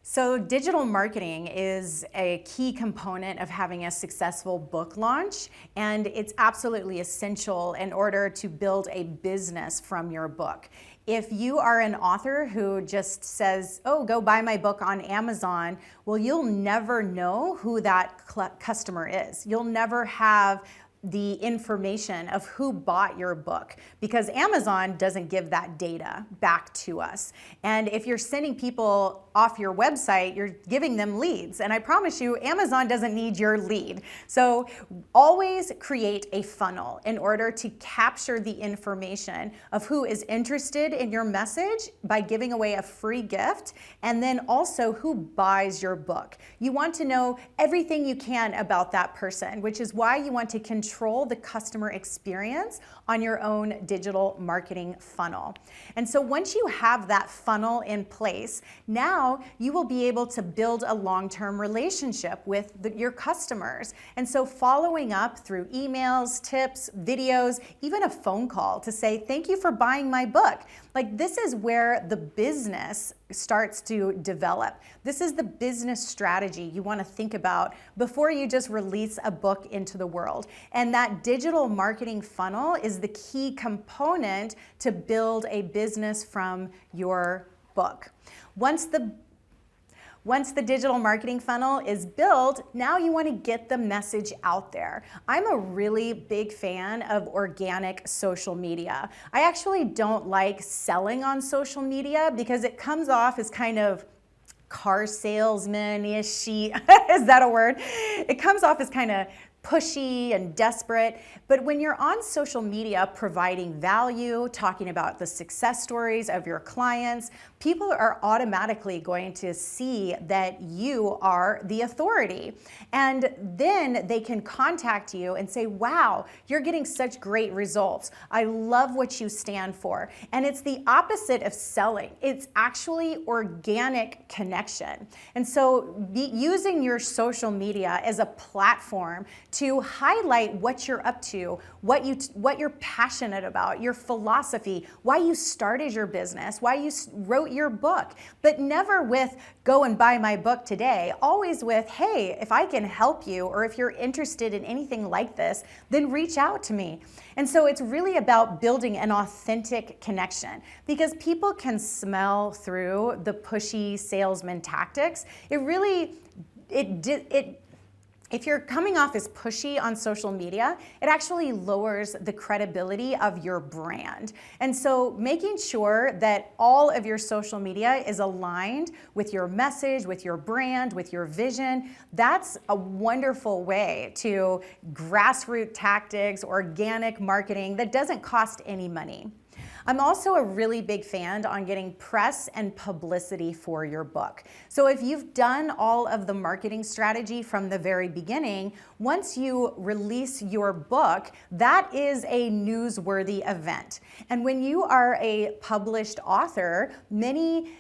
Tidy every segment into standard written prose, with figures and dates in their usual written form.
So digital marketing is a key component of having a successful book launch, and it's absolutely essential in order to build a business from your book. If you are an author who just says, oh, go buy my book on Amazon, well, you'll never know who that customer is. You'll never have the information of who bought your book because Amazon doesn't give that data back to us. And if you're sending people off your website, you're giving them leads. And I promise you, Amazon doesn't need your lead. So always create a funnel in order to capture the information of who is interested in your message by giving away a free gift, and then also who buys your book. You want to know everything you can about that person, which is why you want to control the customer experience on your own digital marketing funnel. And so once you have that funnel in place, now you will be able to build a long-term relationship with your customers. And so following up through emails, tips, videos, even a phone call to say, thank you for buying my book. Like, this is where the business starts to develop. This is the business strategy you want to think about before you just release a book into the world. And that digital marketing funnel is the key component to build a business from your book. Once the digital marketing funnel is built, now you want to get the message out there. I'm a really big fan of organic social media. I actually don't like selling on social media because it comes off as kind of car salesman-ish. Is that a word? It comes off as kind of pushy and desperate. But when you're on social media providing value, talking about the success stories of your clients, people are automatically going to see that you are the authority. And then they can contact you and say, wow, you're getting such great results. I love what you stand for. And it's the opposite of selling. It's actually organic connection. And so using your social media as a platform to highlight what you're up to, what you're passionate about, your philosophy, why you started your business, why you wrote your book, but never with go and buy my book today, always with, hey, if I can help you or if you're interested in anything like this, then reach out to me. And so it's really about building an authentic connection because people can smell through the pushy salesman tactics. If you're coming off as pushy on social media, it actually lowers the credibility of your brand. And so making sure that all of your social media is aligned with your message, with your brand, with your vision, that's a wonderful way to grassroots tactics, organic marketing that doesn't cost any money. I'm also a really big fan on getting press and publicity for your book. So if you've done all of the marketing strategy from the very beginning, once you release your book, that is a newsworthy event. And when you are a published author, many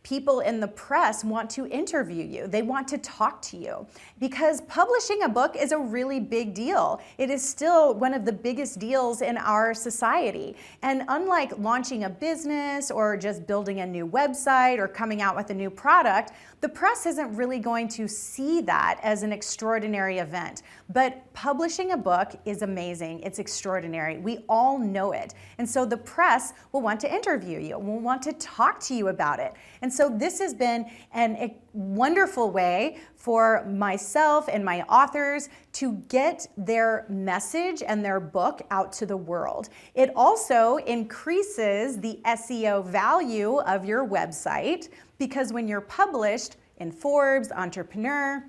people in the press want to interview you. They want to talk to you because publishing a book is a really big deal. It is still one of the biggest deals in our society. And unlike launching a business or just building a new website or coming out with a new product, the press isn't really going to see that as an extraordinary event. But publishing a book is amazing. It's extraordinary. We all know it. And so the press will want to interview you, will want to talk to you about it. And so this has been a wonderful way for myself and my authors to get their message and their book out to the world. It also increases the SEO value of your website because when you're published in Forbes, Entrepreneur,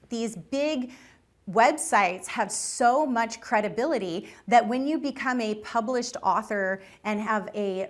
these big websites have so much credibility that when you become a published author and have an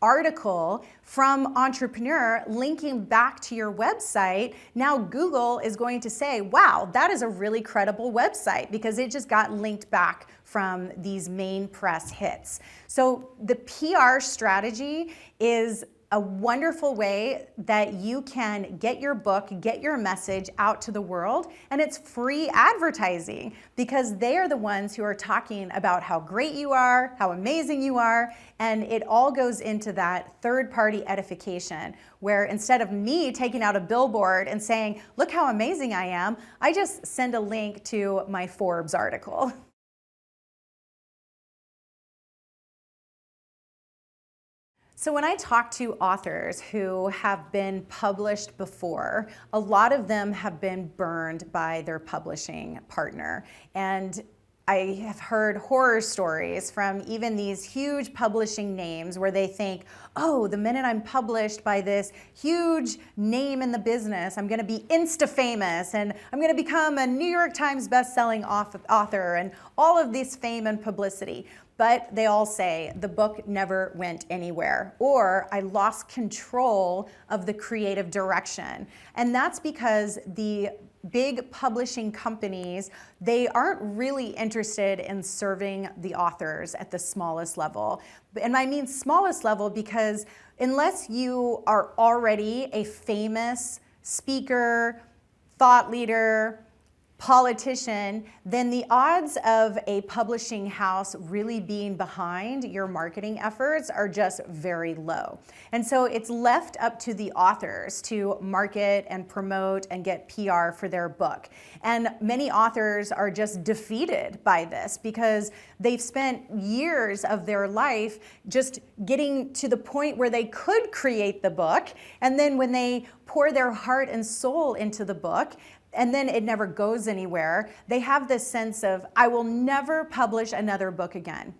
article from Entrepreneur linking back to your website, now Google is going to say, wow, that is a really credible website because it just got linked back from these main press hits. So the PR strategy is a wonderful way that you can get your book, get your message out to the world, and it's free advertising because they are the ones who are talking about how great you are, how amazing you are, and it all goes into that third-party edification where instead of me taking out a billboard and saying, look how amazing I am, I just send a link to my Forbes article. So when I talk to authors who have been published before, a lot of them have been burned by their publishing partner. And I have heard horror stories from even these huge publishing names where they think, oh, the minute I'm published by this huge name in the business, I'm gonna be insta-famous and I'm gonna become a New York Times best-selling author and all of this fame and publicity. But they all say the book never went anywhere, or I lost control of the creative direction. And that's because the big publishing companies, they aren't really interested in serving the authors at the smallest level. And I mean smallest level because unless you are already a famous speaker, thought leader, politician, then the odds of a publishing house really being behind your marketing efforts are just very low. And so it's left up to the authors to market and promote and get PR for their book. And many authors are just defeated by this because they've spent years of their life just getting to the point where they could create the book. And then when they pour their heart and soul into the book, and then it never goes anywhere, they have this sense of, I will never publish another book again.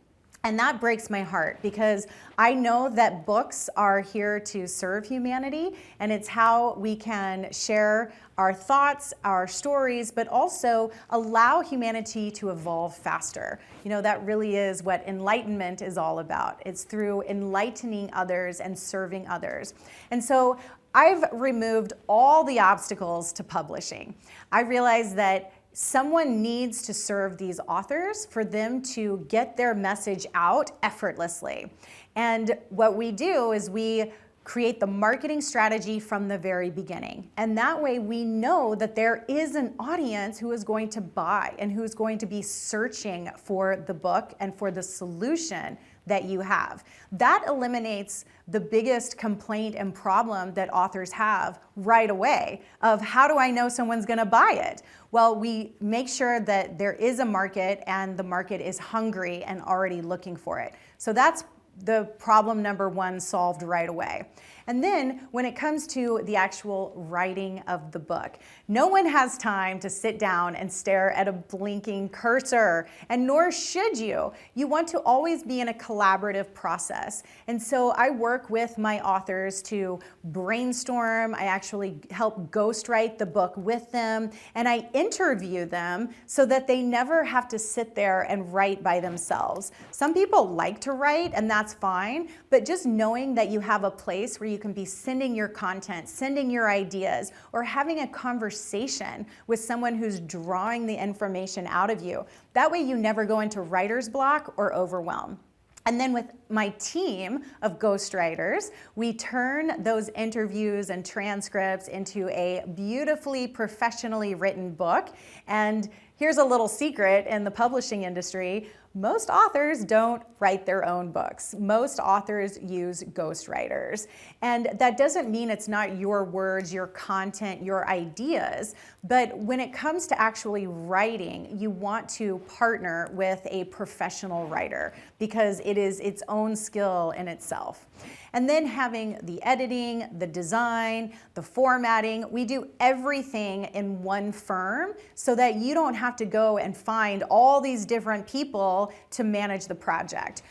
And that breaks my heart because I know that books are here to serve humanity, and it's how we can share our thoughts, our stories, but also allow humanity to evolve faster. You know, that really is what enlightenment is all about. It's through enlightening others and serving others. And so I've removed all the obstacles to publishing. I realized that someone needs to serve these authors for them to get their message out effortlessly. And what we do is we create the marketing strategy from the very beginning. And that way we know that there is an audience who is going to buy and who's going to be searching for the book and for the solution that you have. That eliminates the biggest complaint and problem that authors have right away of how do I know someone's gonna buy it? Well, we make sure that there is a market and the market is hungry and already looking for it. So that's the problem number one solved right away. And then when it comes to the actual writing of the book, no one has time to sit down and stare at a blinking cursor, and nor should you. You want to always be in a collaborative process. And so I work with my authors to brainstorm. I actually help ghostwrite the book with them, and I interview them so that they never have to sit there and write by themselves. Some people like to write, and that's fine, but just knowing that you have a place where you can be sending your content, sending your ideas, or having a conversation with someone who's drawing the information out of you. That way you never go into writer's block or overwhelm. And then with my team of ghostwriters, we turn those interviews and transcripts into a beautifully professionally written book. And here's a little secret in the publishing industry. Most authors don't write their own books. Most authors use ghostwriters. And that doesn't mean it's not your words, your content, your ideas, but when it comes to actually writing, you want to partner with a professional writer because it is its own skill in itself. And then having the editing, the design, the formatting, we do everything in one firm so that you don't have to go and find all these different people to manage the project.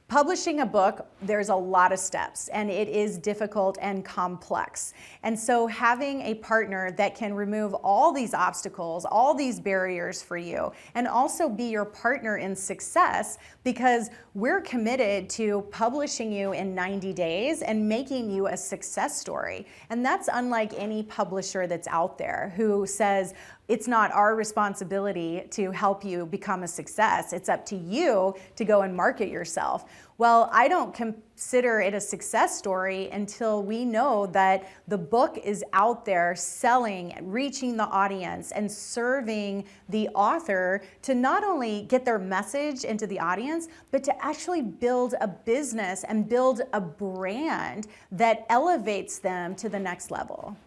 Publishing a book, there's a lot of steps and it is difficult and complex. And so having a partner that can remove all these obstacles, all these barriers for you, and also be your partner in success because we're committed to publishing you in 90 days and making you a success story. And that's unlike any publisher that's out there who says, It's not our responsibility to help you become a success. It's up to you to go and market yourself. Well, I don't consider it a success story until we know that the book is out there selling, reaching the audience, and serving the author to not only get their message into the audience, but to actually build a business and build a brand that elevates them to the next level.